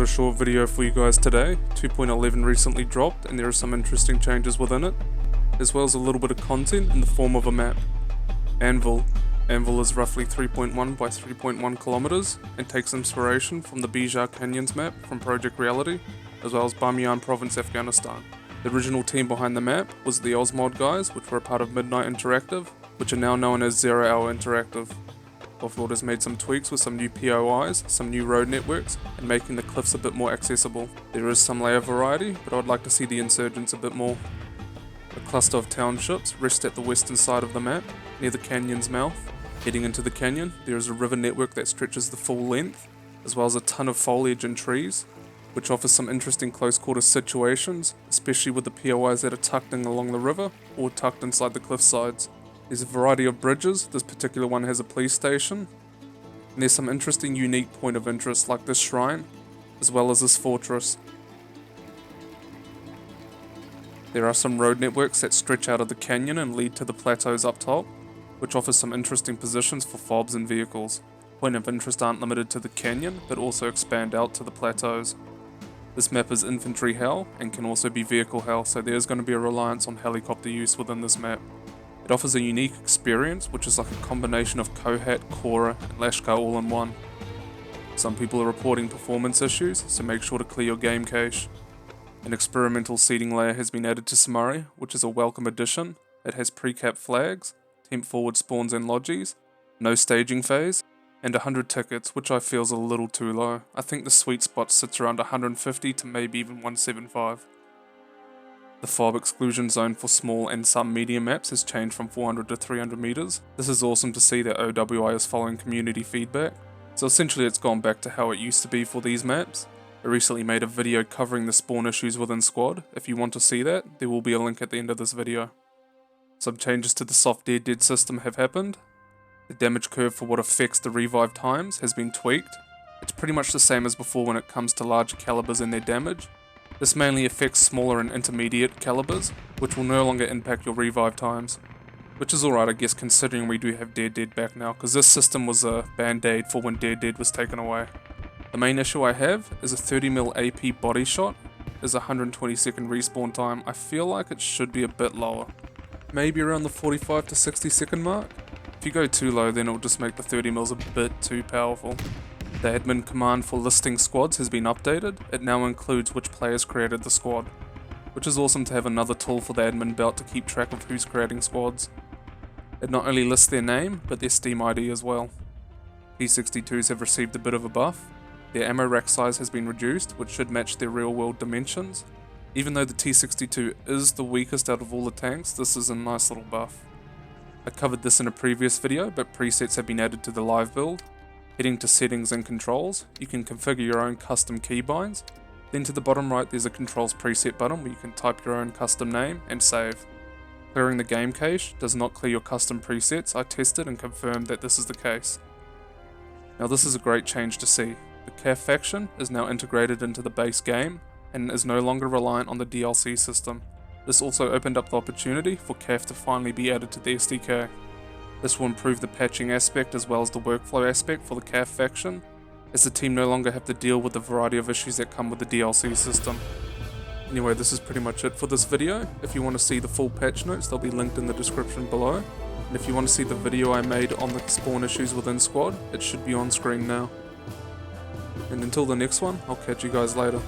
got a short video for you guys today. 2.11 recently dropped and there are some interesting changes within it, as well as a little bit of content in the form of a map. Anvil. Anvil is roughly 3.1 by 3.1 kilometers and takes inspiration from the Bijar Canyons map from Project Reality, as well as Bamiyan Province, Afghanistan. The original team behind the map was the Osmod guys, which were a part of Midnight Interactive, which are now known as 0 Hour Interactive. Offroad has made some tweaks with some new POIs, some new road networks, and making the cliffs a bit more accessible. There is some layer variety, but I would like to see the insurgents a bit more. A cluster of townships rest at the western side of the map, near the canyon's mouth. Heading into the canyon, there is a river network that stretches the full length, as well as a ton of foliage and trees, which offers some interesting close quarter situations, especially with the POIs that are tucked in along the river or tucked inside the cliff sides. There's a variety of bridges. This particular one has a police station, and there's some interesting unique point of interest like this shrine, as well as this fortress. There are some road networks that stretch out of the canyon and lead to the plateaus up top, which offers some interesting positions for fobs and vehicles. Point of interest aren't limited to the canyon, but also expand out to the plateaus. This map is infantry hell and can also be vehicle hell, so there's going to be a reliance on helicopter use within this map. It offers a unique experience, which is like a combination of Kohat, Kora, and Lashkar all in one. Some people are reporting performance issues, so make sure to clear your game cache. An experimental seating layer has been added to Samari, which is a welcome addition. It has pre-cap flags, temp forward spawns and lodges, no staging phase, and 100 tickets, which I feel is a little too low. I think the sweet spot sits around 150 to maybe even 175. The fob exclusion zone for small and some medium maps has changed from 400 to 300 meters. This is awesome to see that OWI is following community feedback. So essentially it's gone back to how it used to be for these maps. I recently made a video covering the spawn issues within squad. If you want to see that, there will be a link at the end of this video. Some changes to the soft dead system have happened. The damage curve for what affects the revive times has been tweaked. It's pretty much the same as before when it comes to large calibers and their damage. This mainly affects smaller and intermediate calibers, which will no longer impact your revive times. Which is alright I guess, considering we do have Dead back now, because this system was a band-aid for when Dead was taken away. The main issue I have is a 30mm AP body shot is 120 second respawn time. I feel like it should be a bit lower. Maybe around the 45 to 60 second mark. If you go too low, then it will just make the 30mm a bit too powerful. The admin command for listing squads has been updated. It now includes which players created the squad, which is awesome to have another tool for the admin belt to keep track of who's creating squads. It not only lists their name, but their Steam ID as well. T-62s have received a bit of a buff. Their ammo rack size has been reduced, which should match their real world dimensions. Even though the T-62 is the weakest out of all the tanks, this is a nice little buff. I covered this in a previous video, but presets have been added to the live build. Heading to settings and controls, you can configure your own custom keybinds. Then to the bottom right there's a controls preset button where you can type your own custom name and save. Clearing the game cache does not clear your custom presets. I tested and confirmed that this is the case. Now this is a great change to see. The CAF faction is now integrated into the base game and is no longer reliant on the DLC system. This also opened up the opportunity for CAF to finally be added to the SDK. This will improve the patching aspect as well as the workflow aspect for the CAF faction, as the team no longer have to deal with the variety of issues that come with the DLC system. Anyway, this is pretty much it for this video. If you want to see the full patch notes, they'll be linked in the description below. And if you want to see the video I made on the spawn issues within squad, it should be on screen now. And until the next one, I'll catch you guys later.